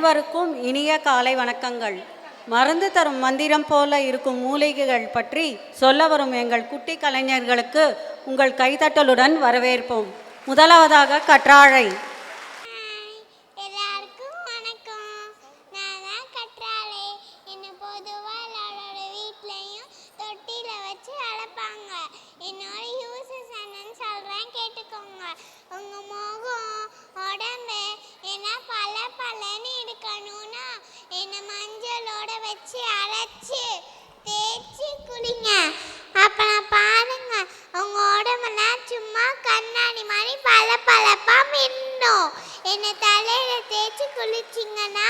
அனைவருக்கும் இனிய காலை வணக்கங்கள். மருந்து தரும் மந்திரம் போல இருக்கும் மூலிகைகள் பற்றி சொல்ல வரும் எங்கள் குட்டி கலைஞர்களுக்கு உங்கள் கைதட்டலுடன் வரவேற்போம். முதலாவதாக கற்றாழை. என்ன தலையில தேய்ச்சி குளிச்சிங்கன்னா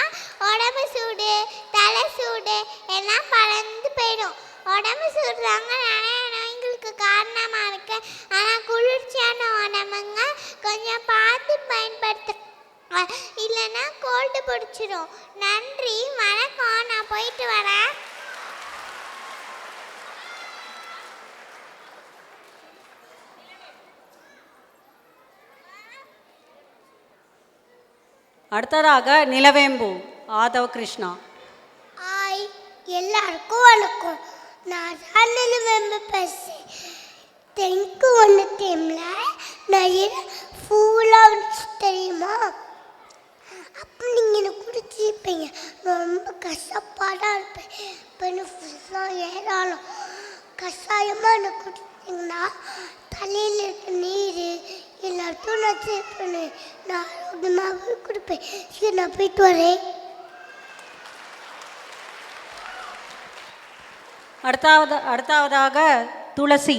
உடம்பு சூடு தலை சூடு எல்லாம் பறந்து போயிடும். உடம்பு சூடுறாங்க நிறைய நோய்களுக்கு காரணமாக இருக்கு. ஆனால் குளிர்ச்சியான உடம்புங்க கொஞ்சம் பார்த்து பயன்படுத்த, இல்லைன்னா கோல்டு பிடிச்சிடும். நன்றி, வணக்கம். நான் போயிட்டு வரேன். அடுத்ததாக நிலவேம்பு. ஆதவ் கிருஷ்ணா. ஹாய், எல்லாருக்கும் வணக்கம். நான் தான் நிலவேம்பு பேசுகிறேன். தெங்கு ஒன்று டைம்ல நிறைய ஃபுல்லாக வந்துச்சு தெரியுமா? அப்போ நீங்கள் என்னை குடிச்சிருப்பீங்க. ரொம்ப கஷ்டப்பாடாக இருப்பேன். இப்போ என்ன ஃபுல்லாக ஏறாலும் கஷாயமாக என்னை குடிச்சிங்கன்னா தலையில் இருக்க நீர் எல்லாத்தையும் நான் சேர்ப்பேன். நான் ஆரோக்கியமாகவே கொடுப்பேன். சரி, நான் போயிட்டு வரேன். அடுத்ததாக துளசி.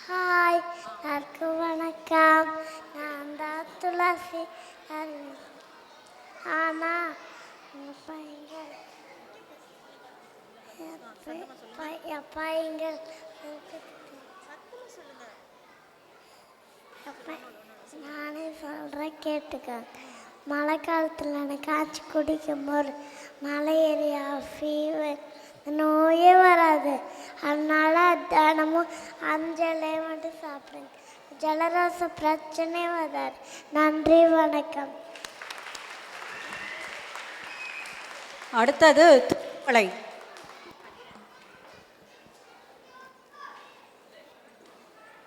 ஹாய், எல்லாருக்கும் வணக்கம். நான் தான் துளசி. ஆனால் பையங்கள் நானே சொல்கிறேன், கேட்டுக்க. மழை காலத்தில் எனக்கு காய்ச்சி குடிக்கும்போது மலேரியா ஃபீவர் நோயே வராது. அதனால தினமும் அஞ்சலை மட்டும் சாப்பிடுங்க. ஜலதோஷ பிரச்சனை வராது. நன்றி, வணக்கம். அடுத்தது தூதுவளை.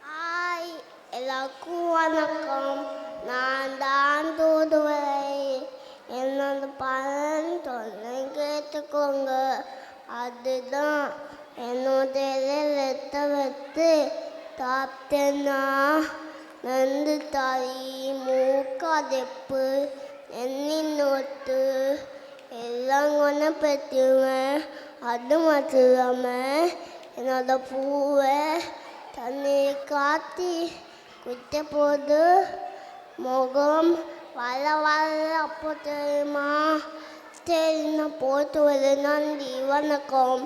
ஹாய், எல்லாருக்கும் வணக்கம். நான் தான் தூதுவளை. என்னோட பலன் சொல்ல கேட்டுக்கோங்க. அதுதான் என்னோட ரத்த வச்சு சாப்பிட்டேன்னா நந்து தாய் மூக்காதெப்பு எண்ணி நோட்டு எல்லாம் குணப்படுத்துவேன். அது மட்டும் இல்லாமல் என்னோட பூவை தண்ணி காத்தி குத்த போது முகம் வள அப்போ தெரியுமா? சரி, நான் போட்டு வரேன். நன்றி, வணக்கம்.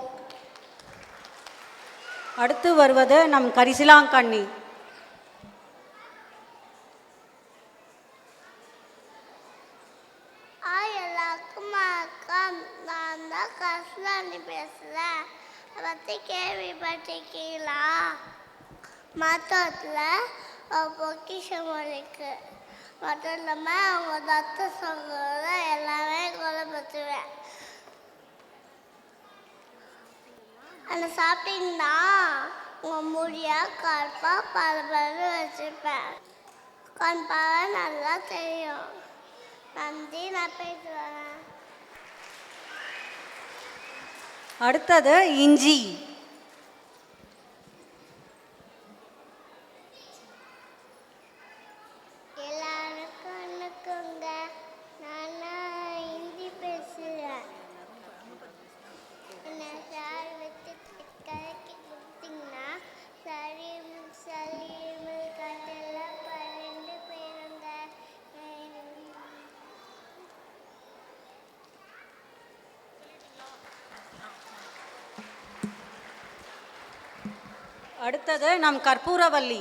அடுத்து வருவது நம் கரிசிலாங்கண்ணி. எல்லாருக்கும் வணக்கம். நான் தான் கரிசிலாங்கண்ணி பேசுகிறேன். அதை பற்றி கேள்விப்பட்டிருக்கீங்களா? மற்றத்தில் பொக்கிஷம் இருக்கு. மட்டும் இல்லாமல் அவங்க தத்த சொல்கிறத எல்லாமே குணப்படுத்துவேன். அதை சாப்பிட்டீங்கன்னா உங்கள் முடியாக கருப்பாக பரபரன்னு வச்சுருப்பேன். கண் பார்வை நல்லா தெரியும். நன்றி, நான் போயிட்டு வரேன். அடுத்தது இஞ்சி. அடுத்தது நம் கற்பூரவல்லி.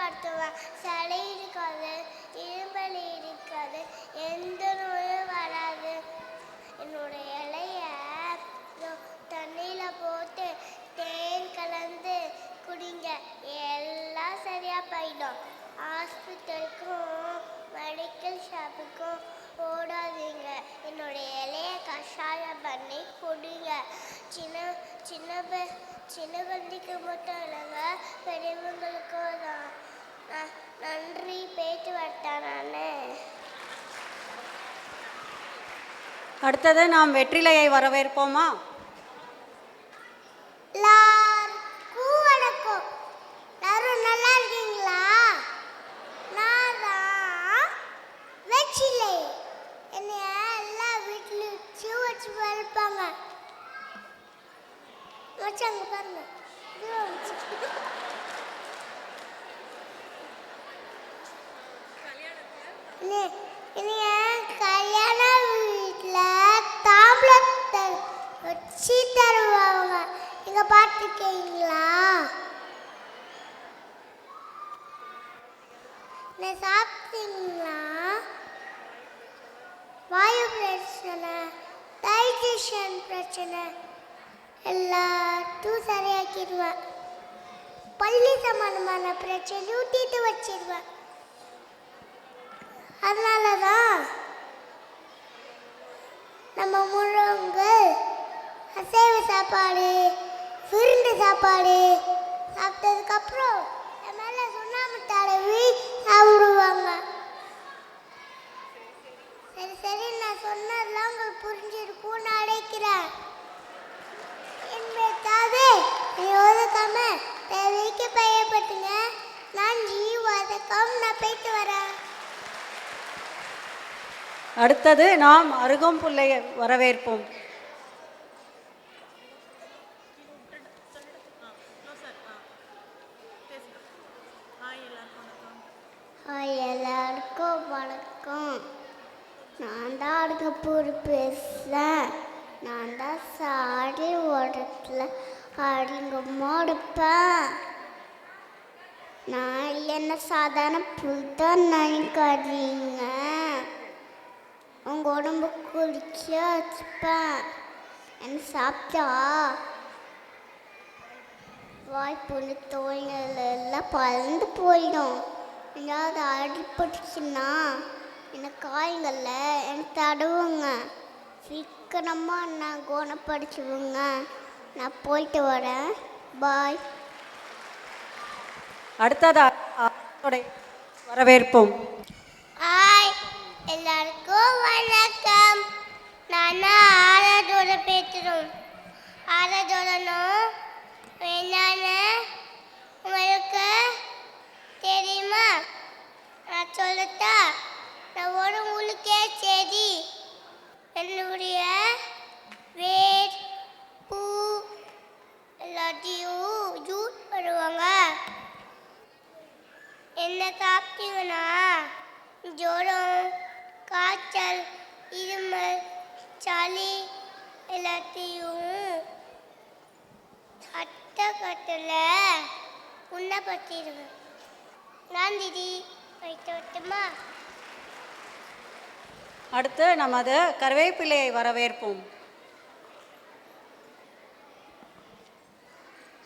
குணப்படுத்துவேன். சளி இருக்காது, இருமல் இருக்காது, எந்த நோயும் வராது. என்னுடைய இலைய தண்ணியில் போட்டு தேன் கலந்து குடிங்க, எல்லாம் சரியாக போயிடும். ஹாஸ்பிட்டலுக்கும் மெடிக்கல் ஷாப்புக்கும் ஓடாதீங்க. என்னுடைய இலைய கஷாயம் பண்ணி குடிங்க. சின்ன சின்ன சின்ன குழந்தைக்கு மட்டும் இல்லைங்க, பெரியவங்களுக்கும் தான். நன்றி, பேச்சு வரட்டேன் நான். அடுத்தது நாம் வெற்றிலையை வரவேற்போமா? எல்லாருக்கும் வணக்கம். எல்லாரும் நல்லா இருக்கீங்களா? நான் தான் வெற்றிலை. என்னைய எல்லா வீட்லையும் வச்சு வளர்ப்பாங்க. வச்சாங்க பாருங்க. என்னைய கல்யாண வீட்டில் தாம்பளத்தை வச்சு தருவாங்க. நீங்க பார்த்துருக்கீங்களா? நான் சாப்பிட்டீங்களா? வாயு பிரச்சனை, டைஜஷன் பிரச்சனை எல்லாத்தையும் சரியாக்கிடுவேன். பள்ளி சம்பந்தமான பிரச்சனையும் தீர்த்து வச்சிடுவேன். அதனால தான் நம்ம முன்னோர்கள் அசைவ சாப்பாடு, விருந்து சாப்பாடு சாப்பிட்டதுக்கப்புறம் என் மேலே சுண்ணாம்பு தடவி சாப்பிடுவாங்க. சரி, நான் சொன்னதெல்லாம் உங்களுக்கு புரிஞ்சிருக்கும்னு நினைக்கிறேன். என்பதாவது நீ ஒதுக்காம தேவைக்கு பயப்பட்டுங்க. நன்றி, வணக்கம். நான் போயிட்டு வரேன். அடுத்தது நாம் அருகம்புல்லையை வரவேற்போம். எல்லாருக்கும் வணக்கம். நான் தான் அருகம்புல் பேசுகிறேன். நான் தான் சாடி ஓடத்தில் அருங்கமாக இருப்பேன். நான் என்ன சாதாரண புல் தான் நினைக்காதீங்க. உங்கள் உடம்பு குளிர்ச்சியாக வச்சுப்பேன். என்ன சாப்பிட்டா வாய்ப்புண்ணு தோய்கள் எல்லாம் பறந்து போயிடும். எங்கேயாவது அடிப்பட்டுச்சுன்னா எனக்கு காயங்களில் எனக்கு தடவுங்க. சீக்கிரமாக நான் குணப்படுத்துவேங்க. நான் போயிட்டு வரேன். பாய். அடுத்ததாக வரவேற்போம். ஹாய், எல்லாருக்கும் வணக்கம். நான் ஆராதோட பேசுகிறோம். ஆராதோடனும் என்னன்னு உங்களுக்கு தெரியுமா? நான் சொல்லட்டா? நான் ஒரு உங்களுக்கே சரி. என்னுடைய வேர் பூ எல்லாத்தையும் ஜூஸ் பண்ணுவாங்க. என்ன சாப்பிட்டீங்கன்னா ஜுரம், காய்ச்சல், இருமல், சளி எல்லாத்தையும் அட்டக்கட்டில் உண்ணப்பட்டிருவேன். நான் திதி வைத்து விட்டுமா? அடுத்து நமது கருவேப்பிலையை வரவேற்போம்.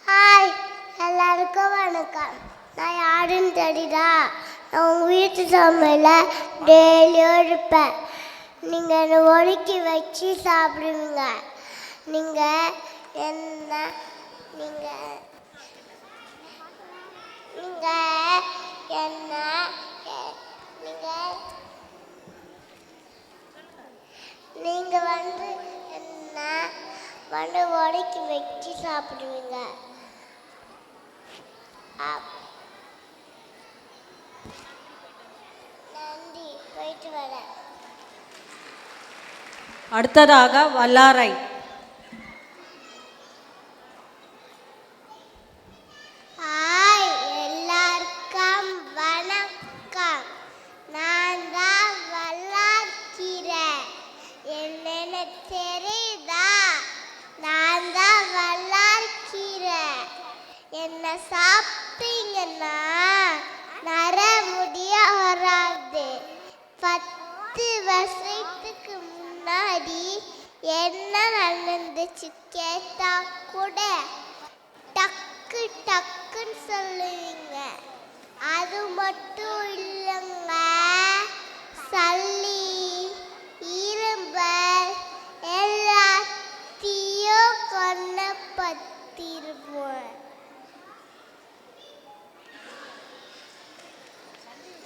ஹாய், எல்லாருக்கும் வணக்கம். நான் யாருன்னு தெரியுதா? நான் உங்கள் வீட்டு சமையலில் டெய்லியும் இருப்பேன். நீங்கள் என்னை ஒதுக்கி வச்சு சாப்பிடுவீங்க. நீங்கள் என்ன நீங்கள் நீங்கள் என்ன நீங்கள் என்ன ஒதுக்கி வச்சு சாப்பிடுவீங்க. நன்றி, போயிட்டு வரேன். அடுத்ததாக வல்லாரை. ஹாய், எல்லாருக்கும் வணக்கம். நான் தான் வல்லார்கீரை. என்னென்ன தெரியுதா? நான் தான் வல்லார்கீரை. என்ன சாப்பிட்டீங்கன்னா நர முடிய வராது. 10 வருஷத்துக்கு முன்னாடி என்ன நடந்துச்சு கேட்டா கூட டக்கு டக்குன்னு சொல்லுவீங்க. அது மட்டும் இல்லைங்க, சளி இரும்பல் எல்லாத்தையும் கொண்டபத்திருப்போம்.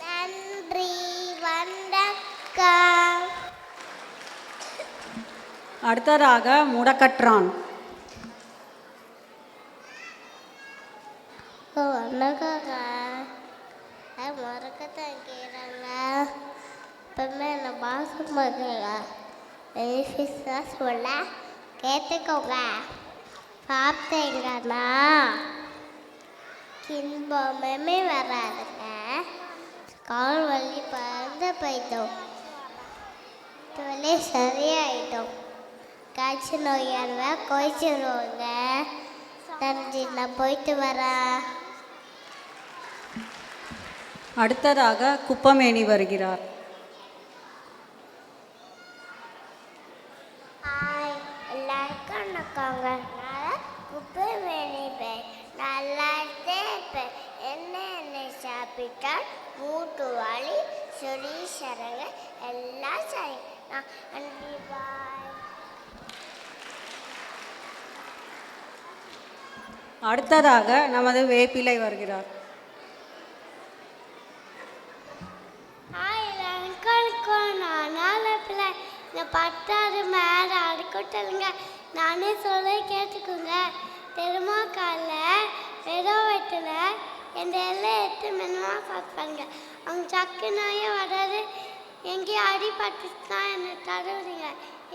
நன்றி, வணக்கம். அடுத்ததாக முடக்கற்றான். வணக்கங்க. மறக்கத்தான் கேட்குறாங்க. இப்போமே என்ன பாசம் பண்ணுங்க. சொல்ல கேட்டுக்கோங்க. சாப்பிட்டீங்கன்னா கின்பமே வராதுங்க. கால் வலி பறந்து போயிட்டோம். வலி சரியாயிட்டோம். காய்ச்சல் நோயாருவா கோய்ச்சிருவோங்க. நன்றி, நான் போயிட்டு வரேன். அடுத்ததாக குப்பமேனி வருகிறார். ஹாய், எல்லாருக்கும் வணக்கங்க. நான் குப்பை வேணிப்பேன். நல்லா இருப்பேன். என்ன சாப்பிட்டால் மூட்டு வலி சொறி சரங்க எல்லாம் சரி. நன்றி, பாய். அடுத்ததாக நமது வேப்பிலை வருகிறார். ஹாய், எல்லாருக்கும் நான் பிள்ளை. இந்த 10வது மேலே அடுக்கட்டலுங்க. நானே சொல்ல கேட்டுக்குங்க. பெருமாக்காலில் வெறும் வெட்டில் எந்த எல்லாம் எடுத்து மெனமாக சாப்பிட்பாங்க. அவங்க சக்கு நோயே வராது. எங்கேயும் அடிபட்டுச்சுன்னா என்னை தடவுறீங்க,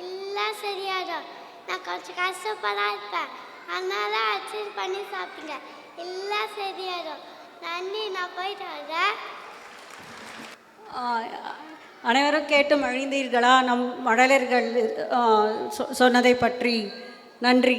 எல்லாம் சரியாயிடும். நான் கொஞ்சம் கஷ்டப்படாக இருப்பேன், அதனால அச்சீவ் பண்ணி சாப்பிடுங்க, எல்லாம் சரியாயிடும். நன்றி, நான் போயிட்டு வரேன். அனைவரும் கேட்டு மகிழ்ந்தீர்களா நம் மழலையர்கள் சொன்னதை பற்றி? நன்றி.